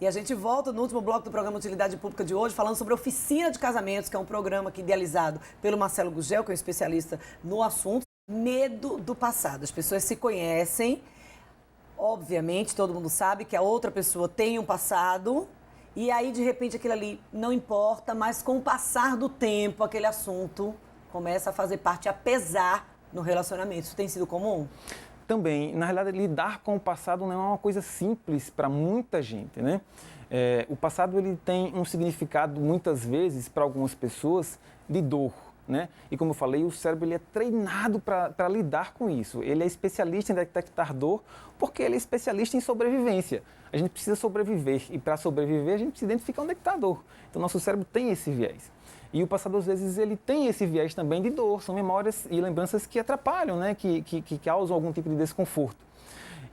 E a gente volta no último bloco do programa Utilidade Pública de hoje, falando sobre a Oficina de Casamentos, que é um programa que idealizado pelo Marcelo Gugel, que é um especialista no assunto. Medo do passado. As pessoas se conhecem, obviamente, todo mundo sabe que a outra pessoa tem um passado, e aí, de repente, aquilo ali não importa, mas com o passar do tempo, aquele assunto começa a fazer parte, a pesar no relacionamento. Isso tem sido comum? Também, na realidade, lidar com o passado não é uma coisa simples para muita gente, né? O passado ele tem um significado, muitas vezes, para algumas pessoas, de dor, né? E como eu falei, o cérebro ele é treinado para lidar com isso. Ele é especialista em detectar dor porque ele é especialista em sobrevivência. A gente precisa sobreviver e para sobreviver a gente precisa identificar onde é que está a dor. Então, nosso cérebro tem esse viés. E o passado, às vezes, ele tem esse viés também de dor. São memórias e lembranças que atrapalham, né? Que causam algum tipo de desconforto.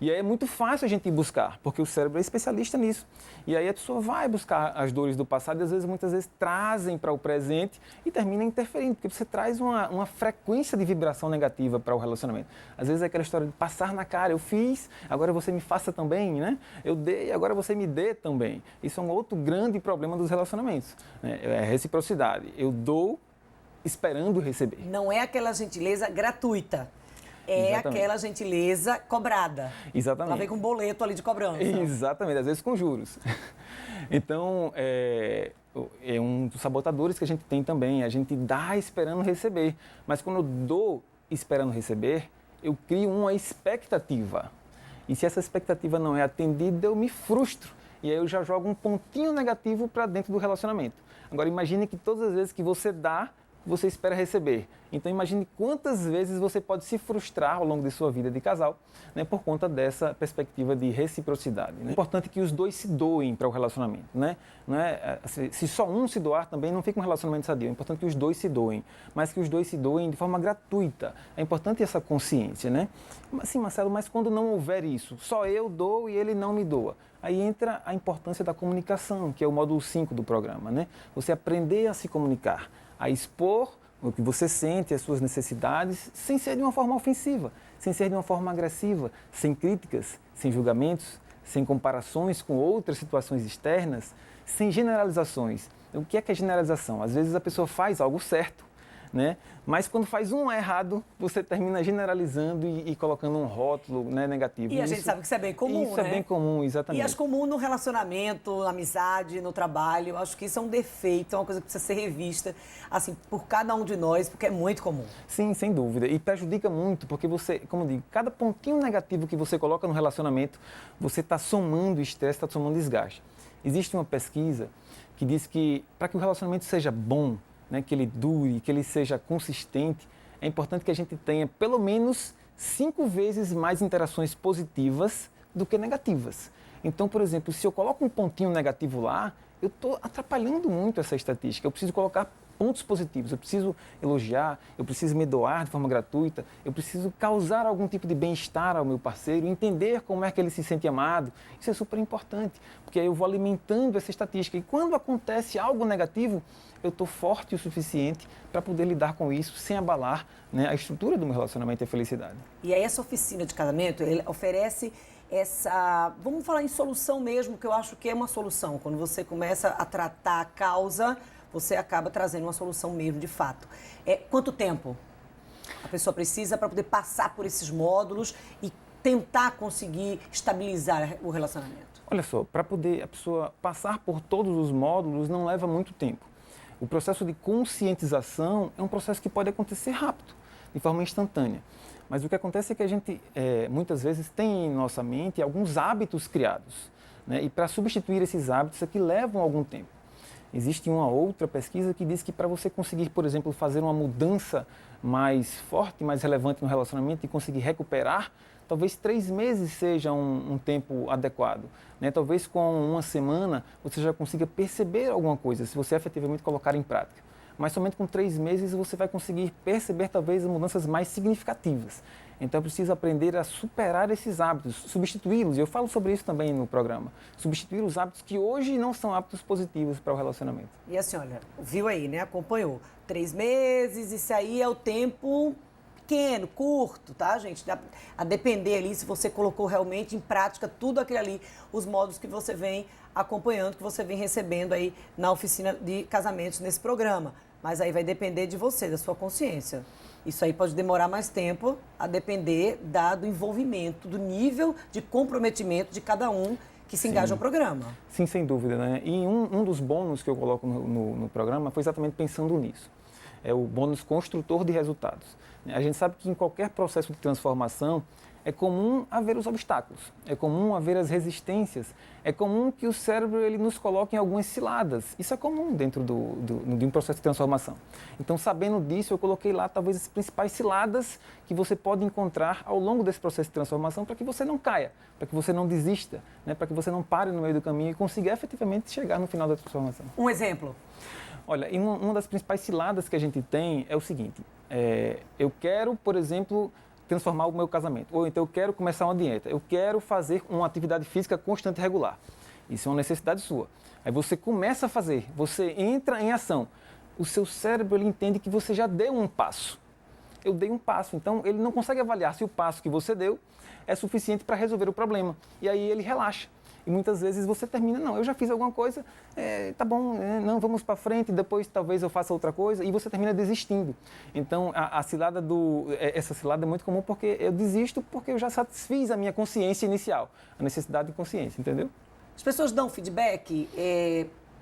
E aí é muito fácil a gente ir buscar, porque o cérebro é especialista nisso. E aí a pessoa vai buscar as dores do passado e, às vezes, muitas vezes, trazem para o presente e termina interferindo, porque você traz uma frequência de vibração negativa para o relacionamento. Às vezes é aquela história de passar na cara, eu fiz, agora você me faça também, né? Eu dei, agora você me dê também. Isso é um outro grande problema dos relacionamentos, né? É a reciprocidade. Eu dou esperando receber. Não é aquela gentileza gratuita. É Exatamente. Aquela gentileza cobrada. Exatamente. Ela vem com um boleto ali de cobrança. Exatamente, às vezes com juros. Então, é um dos sabotadores que a gente tem também. A gente dá esperando receber. Mas quando eu dou esperando receber, eu crio uma expectativa. E se essa expectativa não é atendida, eu me frustro. E aí eu já jogo um pontinho negativo para dentro do relacionamento. Agora, imagine que todas as vezes que você dá, você espera receber. Então imagine quantas vezes você pode se frustrar ao longo de sua vida de casal, né, por conta dessa perspectiva de reciprocidade, né? É importante que os dois se doem para o relacionamento, né? Não é, se só um se doar também não fica um relacionamento sadio. É importante que os dois se doem, mas que os dois se doem de forma gratuita. É importante essa consciência, né? Sim, Marcelo, mas quando não houver isso, só eu dou e ele não me doa. Aí entra a importância da comunicação, que é o módulo 5 do programa, né? Você aprender a se comunicar, a expor o que você sente, as suas necessidades, sem ser de uma forma ofensiva, sem ser de uma forma agressiva, sem críticas, sem julgamentos, sem comparações com outras situações externas, sem generalizações. O que é generalização? Às vezes a pessoa faz algo certo, né? Mas quando faz um errado, você termina generalizando e colocando um rótulo, né, negativo. E a gente sabe que isso é bem comum, isso né? É bem comum, exatamente. E acho comum no relacionamento, na amizade, no trabalho. Acho que isso é um defeito, é uma coisa que precisa ser revista, assim, por cada um de nós, porque é muito comum. Sim, sem dúvida. E prejudica muito, porque você, como eu digo, cada pontinho negativo que você coloca no relacionamento, você está somando estresse, está somando desgaste. Existe uma pesquisa que diz que para que o relacionamento seja bom, né, que ele dure, que ele seja consistente, é importante que a gente tenha pelo menos 5 vezes mais interações positivas do que negativas. Então, por exemplo, se eu coloco um pontinho negativo lá, eu estou atrapalhando muito essa estatística. Eu preciso colocar pontos positivos, eu preciso elogiar, eu preciso me doar de forma gratuita, eu preciso causar algum tipo de bem-estar ao meu parceiro, entender como é que ele se sente amado. Isso é super importante, porque aí eu vou alimentando essa estatística. E quando acontece algo negativo, eu estou forte o suficiente para poder lidar com isso sem abalar, né, a estrutura do meu relacionamento e a felicidade. E aí essa oficina de casamento, ele oferece essa, vamos falar em solução mesmo, que eu acho que é uma solução. Quando você começa a tratar a causa, você acaba trazendo uma solução mesmo, de fato. Quanto tempo a pessoa precisa para poder passar por esses módulos e tentar conseguir estabilizar o relacionamento? Olha só, para poder a pessoa passar por todos os módulos não leva muito tempo. O processo de conscientização é um processo que pode acontecer rápido, de forma instantânea. Mas o que acontece é que a gente, muitas vezes, tem em nossa mente alguns hábitos criados, né? E para substituir esses hábitos aqui levam algum tempo. Existe uma outra pesquisa que diz que para você conseguir, por exemplo, fazer uma mudança mais forte, mais relevante no relacionamento e conseguir recuperar, talvez 3 meses seja um tempo adequado, né? Talvez com uma semana você já consiga perceber alguma coisa, se você efetivamente colocar em prática. Mas somente com 3 meses você vai conseguir perceber talvez as mudanças mais significativas. Então é preciso aprender a superar esses hábitos, substituí-los. E eu falo sobre isso também no programa. Substituir os hábitos que hoje não são hábitos positivos para o relacionamento. E assim, olha, viu aí, né? Acompanhou. 3 meses, isso aí é o tempo pequeno, curto, tá, gente? A depender ali se você colocou realmente em prática tudo aquilo ali, os modos que você vem acompanhando, que você vem recebendo aí na oficina de casamentos nesse programa. Mas aí vai depender de você, da sua consciência. Isso aí pode demorar mais tempo, a depender do envolvimento, do nível de comprometimento de cada um que se engaja no programa. Sim, sem dúvida, né? E um dos bônus que eu coloco no programa foi exatamente pensando nisso. É o bônus construtor de resultados. A gente sabe que em qualquer processo de transformação é comum haver os obstáculos, é comum haver as resistências, é comum que o cérebro ele nos coloque em algumas ciladas. Isso é comum dentro de um processo de transformação. Então, sabendo disso, eu coloquei lá talvez as principais ciladas que você pode encontrar ao longo desse processo de transformação para que você não caia, para que você não desista, né? Para que você não pare no meio do caminho e consiga efetivamente chegar no final da transformação. Um exemplo? Olha, e uma das principais ciladas que a gente tem é o seguinte, eu quero, por exemplo, transformar o meu casamento, ou então eu quero começar uma dieta, eu quero fazer uma atividade física constante e regular. Isso é uma necessidade sua. Aí você começa a fazer, você entra em ação. O seu cérebro ele entende que você já deu um passo. Eu dei um passo, então ele não consegue avaliar se o passo que você deu é suficiente para resolver o problema. E aí ele relaxa. E muitas vezes você termina, não, eu já fiz alguma coisa, tá bom, não, vamos para frente, depois talvez eu faça outra coisa, e você termina desistindo. Então, essa cilada é muito comum porque eu desisto porque eu já satisfiz a minha consciência inicial, a necessidade de consciência, entendeu? As pessoas dão feedback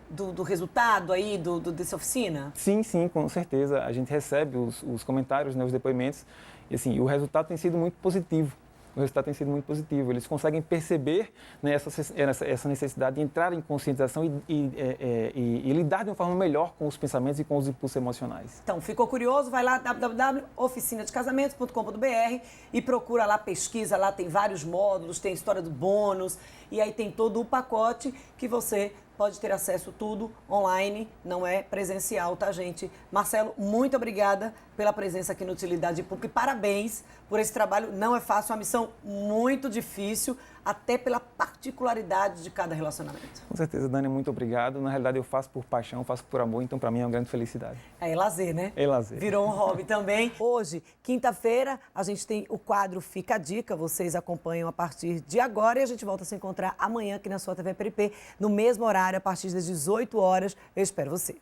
do resultado aí dessa oficina? Sim, com certeza. A gente recebe os comentários, né, os depoimentos, e assim, o resultado tem sido muito positivo. O resultado tem sido muito positivo. Eles conseguem perceber, né, essa necessidade de entrar em conscientização e lidar de uma forma melhor com os pensamentos e com os impulsos emocionais. Então, ficou curioso? Vai lá, www.oficinadecasamentos.com.br e procura lá, pesquisa, lá tem vários módulos, tem a história do bônus, e aí tem todo o pacote que você pode ter acesso tudo online, não é presencial, tá, gente? Marcelo, muito obrigada pela presença aqui no Utilidade Pública e parabéns por esse trabalho. Não é fácil, é uma missão muito difícil, até pela particularidade de cada relacionamento. Com certeza, Dani, muito obrigado. Na realidade, eu faço por paixão, faço por amor, então para mim é uma grande felicidade. É lazer, né? É lazer. Virou um hobby também. Hoje, quinta-feira, a gente tem o quadro Fica a Dica. Vocês acompanham a partir de agora e a gente volta a se encontrar amanhã aqui na sua TV Peripê, no mesmo horário, a partir das 18 horas. Eu espero você.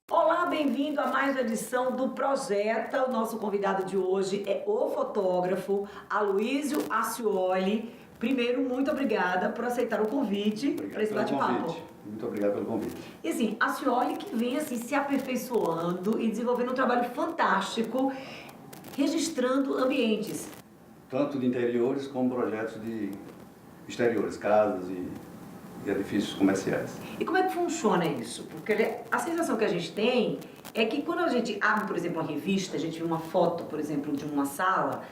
Olá, bem-vindo a mais uma edição do Projeta. O nosso convidado de hoje é o fotógrafo Aloísio Ascioli. Primeiro, muito obrigada por aceitar o convite para esse bate-papo. Muito obrigado pelo convite. E assim, Ascioli que vem assim, se aperfeiçoando e desenvolvendo um trabalho fantástico, registrando ambientes. Tanto de interiores como projetos de exteriores, casas e edifícios comerciais. E como é que funciona isso? Porque a sensação que a gente tem é que quando a gente abre, por exemplo, uma revista, a gente vê uma foto, por exemplo, de uma sala,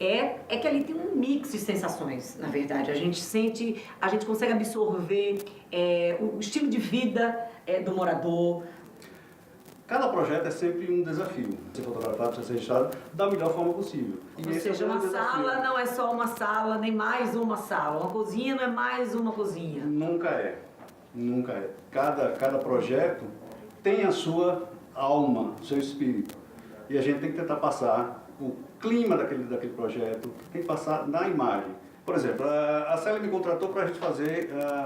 é que ali tem um mix de sensações, na verdade. A gente sente, a gente consegue absorver o estilo de vida do morador. Cada projeto é sempre um desafio. Ser fotografado, ser registrado da melhor forma possível. Ou seja, uma sala não é só uma sala, nem mais uma sala. Uma cozinha não é mais uma cozinha. Nunca é. Nunca é. Cada projeto tem a sua alma, o seu espírito. E a gente tem que tentar passar o clima daquele projeto, tem que passar na imagem. Por exemplo, a Célia me contratou para a gente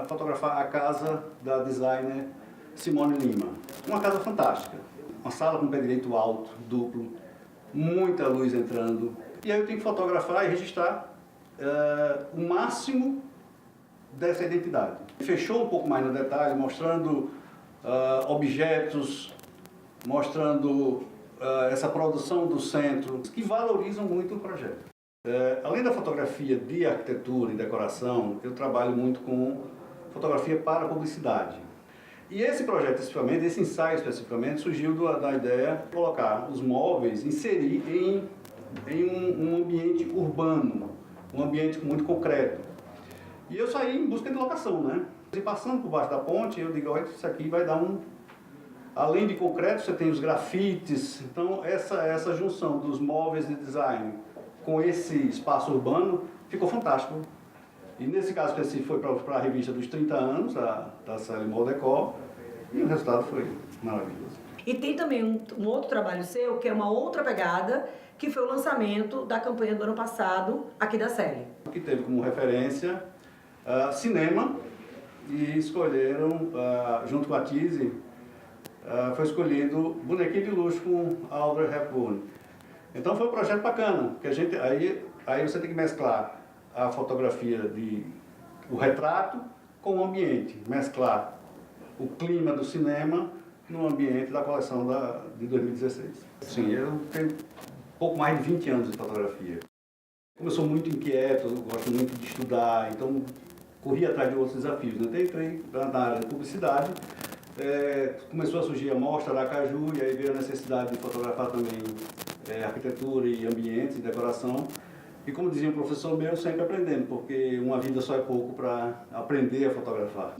fotografar a casa da designer Simone Lima. Uma casa fantástica. Uma sala com pé direito alto, duplo, muita luz entrando. E aí eu tenho que fotografar e registrar o máximo dessa identidade. Fechou um pouco mais no detalhe, mostrando objetos, mostrando essa produção do centro, que valorizam muito o projeto. Além da fotografia de arquitetura e decoração, eu trabalho muito com fotografia para publicidade. E esse projeto especificamente, esse ensaio especificamente, surgiu da ideia de colocar os móveis, inserir em um ambiente urbano, um ambiente muito concreto. E eu saí em busca de locação, né? E passando por baixo da ponte, eu digo, olha, isso aqui vai dar um... Além de concreto, você tem os grafites. Então, essa junção dos móveis de design com esse espaço urbano ficou fantástico. E nesse caso específico foi para a revista dos 30 anos, da Célia Moldecor, e o resultado foi maravilhoso. E tem também um outro trabalho seu, que é uma outra pegada, que foi o lançamento da campanha do ano passado, aqui da série. Que teve como referência cinema, e escolheram, junto com a Tise, foi escolhido Bonequinho de Luxo com Audrey Hepburn. Então foi um projeto bacana, porque aí você tem que mesclar a fotografia o retrato com o ambiente, mesclar o clima do cinema no ambiente da coleção de 2016. Sim, eu tenho pouco mais de 20 anos de fotografia. Como eu sou muito inquieto, eu gosto muito de estudar, então corri atrás de outros desafios. Eu entrei na área de publicidade, começou a surgir a Mostra da Aracaju, e aí veio a necessidade de fotografar também arquitetura e ambientes e decoração. E como dizia um professor meu, sempre aprendendo, porque uma vida só é pouco para aprender a fotografar.